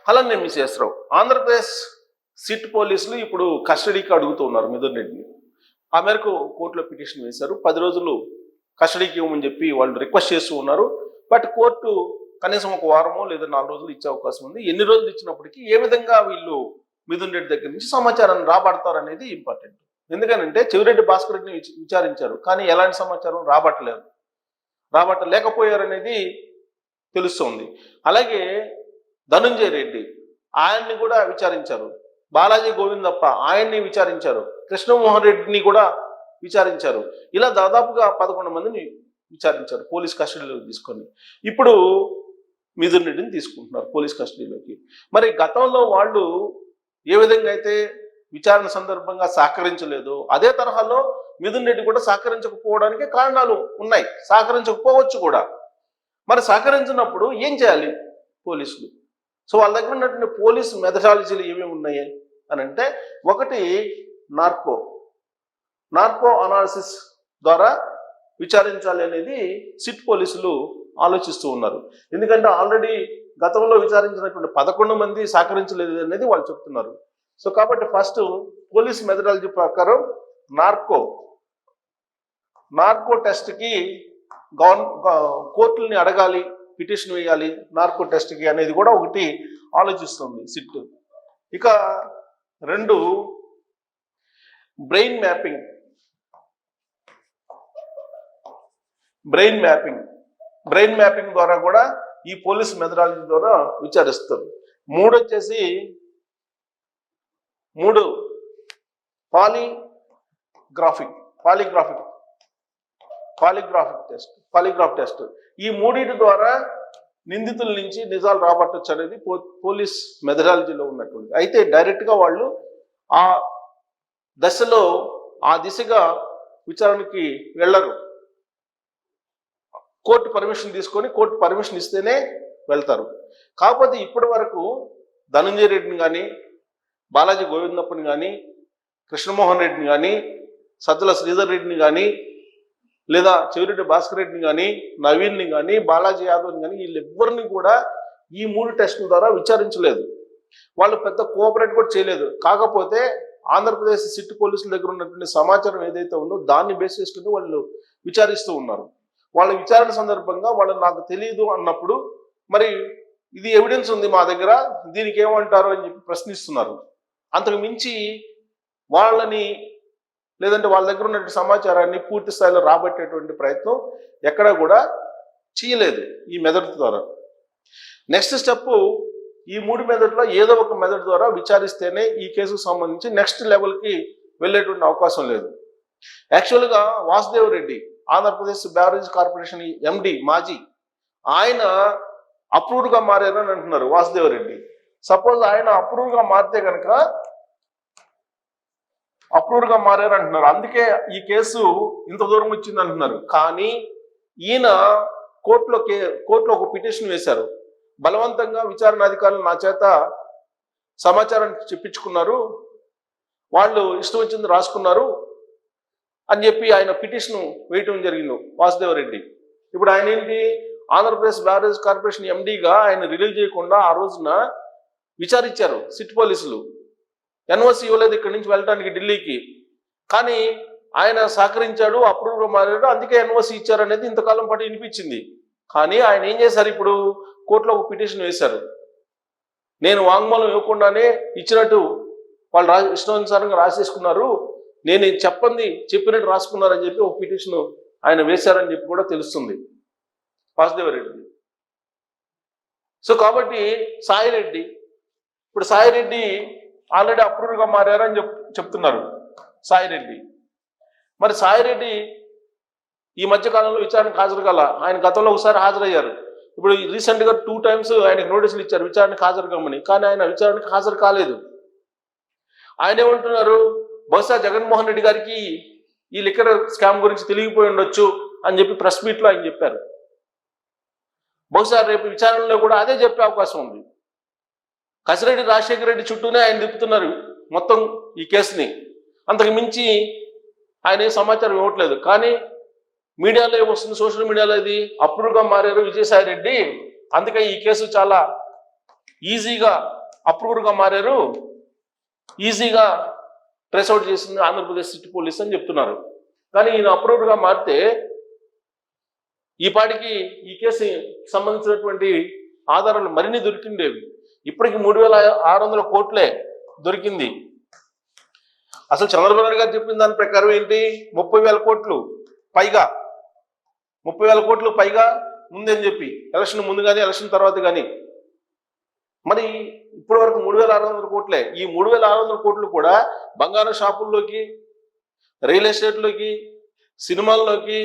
అలా నేను మిస్ రావు. ఆంధ్రప్రదేశ్ సిట్ పోలీసులు ఇప్పుడు కస్టడీకి అడుగుతూ ఉన్నారు మిథున్ రెడ్డిని. ఆ మేరకు కోర్టులో పిటిషన్ వేశారు. 10 రోజులు కస్టడీకి ఇవ్వమని చెప్పి వాళ్ళు రిక్వెస్ట్ చేస్తూ ఉన్నారు. బట్ కోర్టు కనీసం ఒక వారమో లేదా 4 రోజులు ఇచ్చే అవకాశం ఉంది. ఎన్ని రోజులు ఇచ్చినప్పటికీ ఏ విధంగా వీళ్ళు మిథున్ రెడ్డి దగ్గర నుంచి సమాచారాన్ని రాబడతారు అనేది ఇంపార్టెంట్. ఎందుకనంటే చెవిరెడ్డి భాస్కర్ రెడ్డిని విచారించారు, కానీ ఎలాంటి సమాచారం రాబట్టలేకపోయారనేది తెలుస్తోంది. అలాగే ధనుంజయ రెడ్డి ఆయన్ని కూడా విచారించారు. బాలాజీ గోవిందప్ప ఆయన్ని విచారించారు. కృష్ణమోహన్ రెడ్డిని కూడా విచారించారు. ఇలా దాదాపుగా 11 మందిని విచారించారు పోలీస్ కస్టడీలోకి తీసుకొని. ఇప్పుడు మిథున్ రెడ్డిని తీసుకుంటున్నారు పోలీస్ కస్టడీలోకి. మరి గతంలో వాళ్ళు ఏ విధంగా అయితే విచారణ సందర్భంగా సహకరించలేదో అదే తరహాలో మిథున్ రెడ్డి కూడా సహకరించకపోవడానికి కారణాలు ఉన్నాయి, సహకరించకపోవచ్చు కూడా. మరి సహకరించినప్పుడు ఏం చేయాలి పోలీసులు? సో వాళ్ళ దగ్గర ఉన్నటువంటి పోలీస్ మెథడాలజీలు ఏమేమి ఉన్నాయి అని అంటే, ఒకటి నార్కో అనాలిసిస్ ద్వారా విచారించాలి అనేది సిట్ పోలీసులు ఆలోచిస్తూ ఉన్నారు. ఎందుకంటే ఆల్రెడీ గతంలో విచారించినటువంటి 11 మంది సహకరించలేదు అనేది వాళ్ళు చెప్తున్నారు. సో కాబట్టి ఫస్ట్ పోలీస్ మెథడాలజీ ప్రకారం నార్కో టెస్ట్కి కోర్టుల్ని అడగాలి, పిటిషన్ వేయాలి నార్కో టెస్ట్కి అనేది కూడా ఒకటి ఆలోచిస్తుంది సిట్. ఇక 2 బ్రెయిన్ మ్యాపింగ్ ద్వారా కూడా ఈ పోలీస్ మెథడాలజీ ద్వారా విచారిస్తారు. 3 వచ్చేసి పాలిగ్రాఫ్ టెస్ట్. ఈ 3 ద్వారా నిందితుల నుంచి నిజాలు రాబట్టచ్చు అనేది పోలీస్ మెథడాలజీలో ఉన్నటువంటి. అయితే డైరెక్ట్గా వాళ్ళు ఆ దిశగా విచారణకి వెళ్ళరు. కోర్టు పర్మిషన్ ఇస్తేనే వెళ్తారు. కాకపోతే ఇప్పటి వరకు ధనుంజయ రెడ్డిని కానీ, బాలాజీ గోవిందప్పని కానీ, కృష్ణమోహన్ రెడ్డిని కానీ, సజ్జల శ్రీధర్ రెడ్డిని కానీ, లేదా చెవిరెడ్డి భాస్కర్ రెడ్డిని కానీ, నవీన్ని కానీ, బాలాజీ యాదవ్ని కానీ, వీళ్ళెవ్వరిని కూడా ఈ 3 టెస్టుల ద్వారా విచారించలేదు. వాళ్ళు పెద్ద కోఆపరేట్ కూడా చేయలేదు. కాకపోతే ఆంధ్రప్రదేశ్ సిట్ పోలీసుల దగ్గర ఉన్నటువంటి సమాచారం ఏదైతే ఉందో దాన్ని బేస్ చేసుకుని వాళ్ళు విచారిస్తూ ఉన్నారు. వాళ్ళ విచారణ సందర్భంగా వాళ్ళు నాకు తెలియదు అన్నప్పుడు, మరి ఇది ఎవిడెన్స్ ఉంది మా దగ్గర, దీనికి ఏమంటారు అని చెప్పి ప్రశ్నిస్తున్నారు. అంతకు మించి వాళ్ళని లేదంటే వాళ్ళ దగ్గర ఉన్నటువంటి సమాచారాన్ని పూర్తి స్థాయిలో రాబట్టేటువంటి ప్రయత్నం ఎక్కడా కూడా చేయలేదు ఈ మెథడ్ ద్వారా. నెక్స్ట్ స్టెప్, ఈ 3 మెథడ్లో ఏదో ఒక మెథడ్ ద్వారా విచారిస్తేనే ఈ కేసుకు సంబంధించి నెక్స్ట్ లెవెల్కి వెళ్ళేటువంటి అవకాశం లేదు. యాక్చువల్గా Vasudev Reddy Andhra Pradesh barrage corporation MD మాజీ, ఆయన అప్రూవ్డ్గా మారారని అంటున్నారు వాసుదేవ్ రెడ్డి. సపోజ్ ఆయన అప్రూవ్డ్గా మారితే కనుక మారారంటున్నారు, అందుకే ఈ కేసు ఇంత దూరం వచ్చింది అంటున్నారు. కానీ ఈయన కోర్టులో ఒక పిటిషన్ వేశారు. బలవంతంగా విచారణ అధికారులు నా చేత సమాచారం చెప్పించుకున్నారు, వాళ్ళు ఇష్టం వచ్చింది రాసుకున్నారు అని చెప్పి ఆయన పిటిషన్ వేయటం జరిగింది వాసుదేవ్ రెడ్డి. ఇప్పుడు ఆయన ఏంటి, ఆంధ్రప్రదేశ్ బ్యారేజ్ కార్పొరేషన్ ఎండీగా ఆయన రిలీవ్ చేయకుండా ఆ రోజున విచారించారు సిట్ పోలీసులు. ఎన్ఓసి ఇవ్వలేదు ఇక్కడి నుంచి వెళ్ళడానికి ఢిల్లీకి, కానీ ఆయన సహకరించాడు, అప్రూవ్గా మారాడు, అందుకే ఎన్ఓసి ఇచ్చారనేది ఇంతకాలం పాటు వినిపించింది. కానీ ఆయన ఏం చేశారు, ఇప్పుడు కోర్టులో ఒక పిటిషన్ వేశారు. నేను వాంగ్మూలం ఇవ్వకుండానే ఇచ్చినట్టు వాళ్ళు ఇష్టానుసారంగా రాసేసుకున్నారు, నేను చెప్పినట్టు రాసుకున్నారని చెప్పి ఒక పిటిషన్ ఆయన వేశారని చెప్పి కూడా తెలుస్తుంది వాసుదేవ రెడ్డి. సో కాబట్టి సాయిరెడ్డి ఆల్రెడీ అప్రూవ్గా మారారని చెప్తున్నారు సాయిరెడ్డి. మరి సాయిరెడ్డి ఈ మధ్య కాలంలో విచారణకు హాజరు కాల. ఆయన గతంలో ఒకసారి హాజరయ్యారు. ఇప్పుడు రీసెంట్గా 2 times ఆయనకు నోటీసులు ఇచ్చారు విచారణకు హాజరు కమ్మని, కానీ ఆయన విచారణకు హాజరు కాలేదు. ఆయన ఏమంటున్నారు, బహుశా జగన్మోహన్ రెడ్డి గారికి ఈ లిక్కర్ స్కామ్ గురించి తెలియపోయి ఉండొచ్చు అని చెప్పి ప్రెస్ మీట్లో ఆయన చెప్పారు. బహుశా రేపు విచారణలో కూడా అదే చెప్పే అవకాశం ఉంది. కసిరెడ్డి రాజశేఖర రెడ్డి చుట్టూనే ఆయన తిప్పుతున్నారు మొత్తం ఈ కేసుని. అంతకు మించి ఆయన ఏ సమాచారం ఇవ్వట్లేదు. కానీ మీడియాలో ఏమొస్తుంది, సోషల్ మీడియాలో ఇది అప్రూవ్గా మారారు విజయసాయి రెడ్డి, అందుకే ఈ కేసు చాలా ఈజీగా అప్రూవర్గా మారారు, ఈజీగా ట్రేస్ అవుట్ చేసింది ఆంధ్రప్రదేశ్ సిటీ పోలీస్ అని చెప్తున్నారు. కానీ ఈయన అప్రూవర్గా మారితే ఈ పాటికి ఈ కేసు సంబంధించినటువంటి ఆధారాలు మరిన్ని దొరికిండేవి. ఇప్పటికి 3,600 కోట్లే దొరికింది. అసలు చంద్రబాబు నాయుడు గారు చెప్పిన దాని ప్రకారం ఏంటి, 30,000 కోట్లు పైగా, 30,000 కోట్లు పైగా ముందని చెప్పి, ఎలక్షన్ ముందు కానీ ఎలక్షన్ తర్వాత కానీ. మరి ఇప్పటి వరకు 3,600 కోట్లే. ఈ 3,600 కోట్లు కూడా బంగారం షాపుల్లోకి, రియల్ ఎస్టేట్లోకి, సినిమాల్లోకి,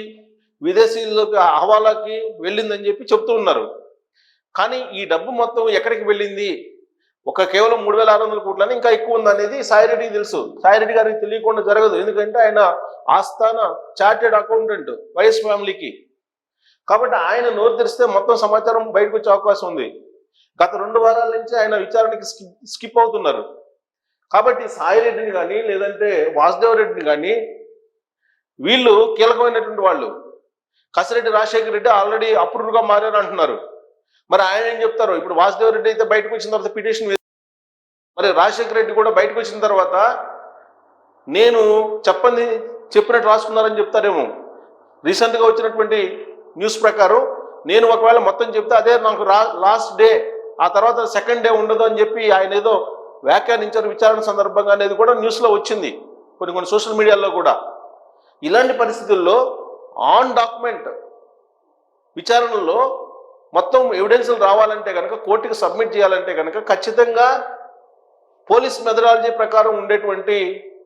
విదేశీల్లోకి, హవాలాకి వెళ్ళిందని చెప్పి చెప్తూ ఉన్నారు. కానీ ఈ డబ్బు మొత్తం ఎక్కడికి వెళ్ళింది, కేవలం 3,600 కోట్లని, ఇంకా ఎక్కువ ఉంది అనేది సాయిరెడ్డికి తెలుసు. సాయిరెడ్డి గారికి తెలియకుండా జరగదు. ఎందుకంటే ఆయన ఆస్థాన చార్టెడ్ అకౌంటెంట్ వైఎస్ ఫ్యామిలీకి. కాబట్టి ఆయన నోరు తెరిస్తే మొత్తం సమాచారం బయటకు వచ్చే అవకాశం ఉంది. గత 2 వారాల నుంచి ఆయన విచారణకి స్కిప్ అవుతున్నారు. కాబట్టి సాయిరెడ్డిని కానీ లేదంటే వాసుదేవ రెడ్డిని కానీ, వీళ్ళు కీలకమైనటువంటి వాళ్ళు. కసిరెడ్డి రాజశేఖర రెడ్డి ఆల్రెడీ అప్రూవ్గా మారారు అంటున్నారు. మరి ఆయన ఏం చెప్తారు? ఇప్పుడు వాసుదేవ రెడ్డి అయితే బయటకు వచ్చిన తర్వాత పిటిషన్, మరి రాజశేఖర రెడ్డి కూడా బయటకు వచ్చిన తర్వాత నేను చెప్పినట్టు రాసుకున్నారని చెప్తారేమో. రీసెంట్గా వచ్చినటువంటి న్యూస్ ప్రకారం నేను ఒకవేళ మొత్తం చెప్తే అదే నాకు లాస్ట్ డే, ఆ తర్వాత సెకండ్ డే ఉండదు అని చెప్పి ఆయన ఏదో వ్యాఖ్యానించారు విచారణ సందర్భంగా అనేది కూడా న్యూస్లో వచ్చింది, కొన్ని సోషల్ మీడియాలో కూడా. ఇలాంటి పరిస్థితుల్లో ఆన్ డాక్యుమెంట్ విచారణలో మొత్తం ఎవిడెన్స్లు రావాలంటే కనుక, కోర్టుకి సబ్మిట్ చేయాలంటే కనుక ఖచ్చితంగా పోలీస్ మెథడాలజీ ప్రకారం ఉండేటువంటి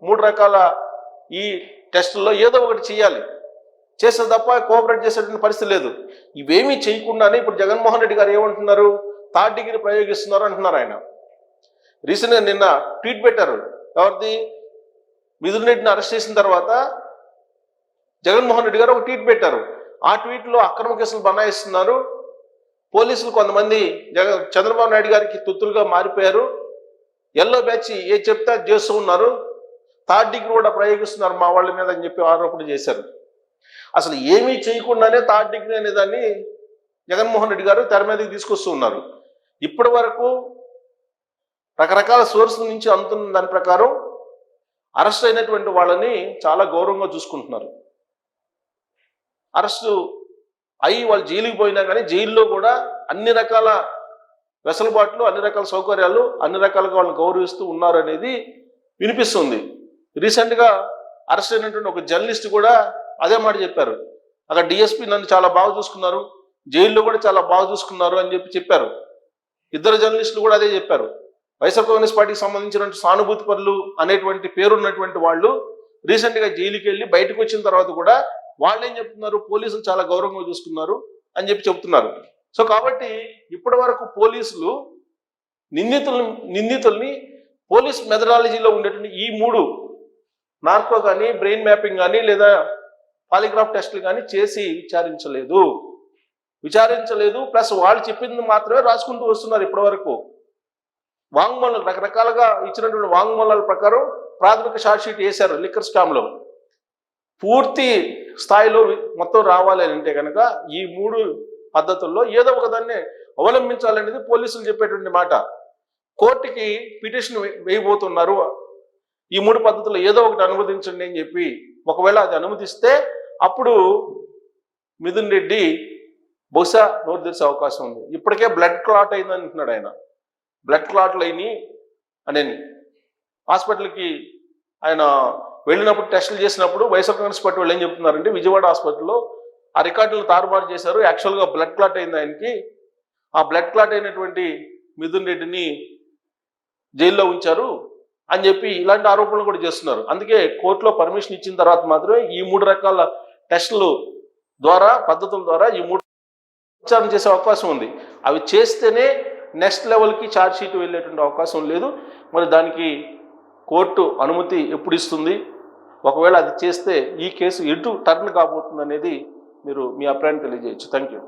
3 రకాల ఈ టెస్టుల్లో ఏదో ఒకటి చేయాలి. చేస్తే తప్ప కోఆపరేట్ చేసేటువంటి పరిస్థితి లేదు. ఇవేమీ చేయకుండానే ఇప్పుడు జగన్మోహన్ రెడ్డి గారు ఏమంటున్నారు, 3rd డిగ్రీ ప్రయోగిస్తున్నారు అంటున్నారు. ఆయన రీసెంట్గా నిన్న ట్వీట్ పెట్టారు. ఎవరిది? మిథున్ రెడ్డిని అరెస్ట్ చేసిన తర్వాత జగన్మోహన్ రెడ్డి గారు ఒక ట్వీట్ పెట్టారు. ఆ ట్వీట్లో అక్రమ కేసులు బనాయిస్తున్నారు, పోలీసులు కొంతమంది చంద్రబాబు నాయుడు గారికి తొత్తులుగా మారిపోయారు, ఎల్లో బ్యాచ్ ఏ చెప్తే చేస్తూ ఉన్నారు, 3rd డిగ్రీ కూడా ప్రయోగిస్తున్నారు మా వాళ్ళ మీద అని చెప్పి ఆరోపణ చేశారు. అసలు ఏమీ చేయకుండానే 3rd డిగ్రీ అనే దాన్ని జగన్మోహన్ రెడ్డి గారు తెర మీదకి తీసుకొస్తూ ఉన్నారు. ఇప్పటి వరకు రకరకాల సోర్సుల నుంచి అందుతున్న దాని ప్రకారం అరెస్ట్ అయినటువంటి వాళ్ళని చాలా గౌరవంగా చూసుకుంటున్నారు. అరెస్టు అయ్యి వాళ్ళు జైలుకి పోయినా కానీ జైల్లో కూడా అన్ని రకాల వెసులుబాట్లు, అన్ని రకాల సౌకర్యాలు, అన్ని రకాలుగా వాళ్ళని గౌరవిస్తూ ఉన్నారు అనేది వినిపిస్తుంది. రీసెంట్గా అరెస్ట్ అయినటువంటి ఒక జర్నలిస్ట్ కూడా అదే మాట చెప్పారు. అక్కడ డిఎస్పీ నన్ను చాలా బాగా చూసుకున్నారు, జైల్లో కూడా చాలా బాగా చూసుకున్నారు అని చెప్పారు. 2 జర్నలిస్టులు కూడా అదే చెప్పారు. వైఎస్ఆర్ కాంగ్రెస్ పార్టీకి సంబంధించినటువంటి సానుభూతి పరులు అనేటువంటి పేరున్నటువంటి వాళ్ళు రీసెంట్గా జైలుకి వెళ్ళి బయటకు వచ్చిన తర్వాత కూడా వాళ్ళు ఏం చెప్తున్నారు, పోలీసులు చాలా గౌరవంగా చూసుకున్నారు అని చెప్తున్నారు. సో కాబట్టి ఇప్పటి వరకు పోలీసులు నిందితుల్ని పోలీస్ మెథడాలజీలో ఉండేటువంటి ఈ 3 నార్కో కానీ, బ్రెయిన్ మ్యాపింగ్ కానీ, లేదా పాలిగ్రాఫ్ టెస్టులు కానీ చేసి విచారించలేదు. ప్లస్ వాళ్ళు చెప్పింది మాత్రమే రాసుకుంటూ వస్తున్నారు. ఇప్పటి వరకు వాంగ్మూలాలు రకరకాలుగా ఇచ్చినటువంటి వాంగ్మూలాల ప్రకారం ప్రాథమిక ఛార్జ్షీట్ వేశారు. లిక్కర్ స్కామ్లో పూర్తి స్థాయిలో మొత్తం రావాలి అంటే కనుక ఈ 3 పద్ధతుల్లో ఏదో ఒకదాన్ని అవలంబించాలనేది పోలీసులు చెప్పేటువంటి మాట. కోర్టుకి పిటిషన్ వేయబోతున్నారు, ఈ 3 పద్ధతుల్లో ఏదో ఒకటి అనుమతించండి అని చెప్పి. ఒకవేళ అది అనుమతిస్తే అప్పుడు మిథున్ రెడ్డి బహుశా నోరు తెరిచే అవకాశం ఉంది. ఇప్పటికే బ్లడ్ క్లాట్ అయిందని అంటున్నాడు ఆయన. బ్లడ్ క్లాట్లు అయినాయి అని హాస్పిటల్కి ఆయన వెళ్ళినప్పుడు టెస్టులు చేసినప్పుడు వైఎస్ఆర్ కాంగ్రెస్ పార్టీ వాళ్ళు ఏం చెప్తున్నారంటే, విజయవాడ హాస్పిటల్లో ఆ రికార్డులు తారుమారు చేశారు, యాక్చువల్గా బ్లడ్ క్లాట్ అయింది ఆయనకి. ఆ బ్లడ్ క్లాట్ అయినటువంటి మిథున్ రెడ్డిని జైల్లో ఉంచారు అని చెప్పి ఇలాంటి ఆరోపణలు కూడా చేస్తున్నారు. అందుకే కోర్టులో పర్మిషన్ ఇచ్చిన తర్వాత మాత్రమే ఈ 3 రకాల టెస్టులు ద్వారా, పద్ధతుల ద్వారా ఈ 3 విచారణ చేసే అవకాశం ఉంది. అవి చేస్తేనే నెక్స్ట్ లెవెల్కి ఛార్జ్ షీట్ వెళ్ళేటువంటి అవకాశం లేదు. మరి దానికి కోర్టు అనుమతి ఎప్పుడు ఇస్తుంది, ఒకవేళ అది చేస్తే ఈ కేసు ఎటు టర్న్ కాబోతుంది అనేది మీరు మీ అభిప్రాయాన్ని తెలియజేయచ్చు. Thank you.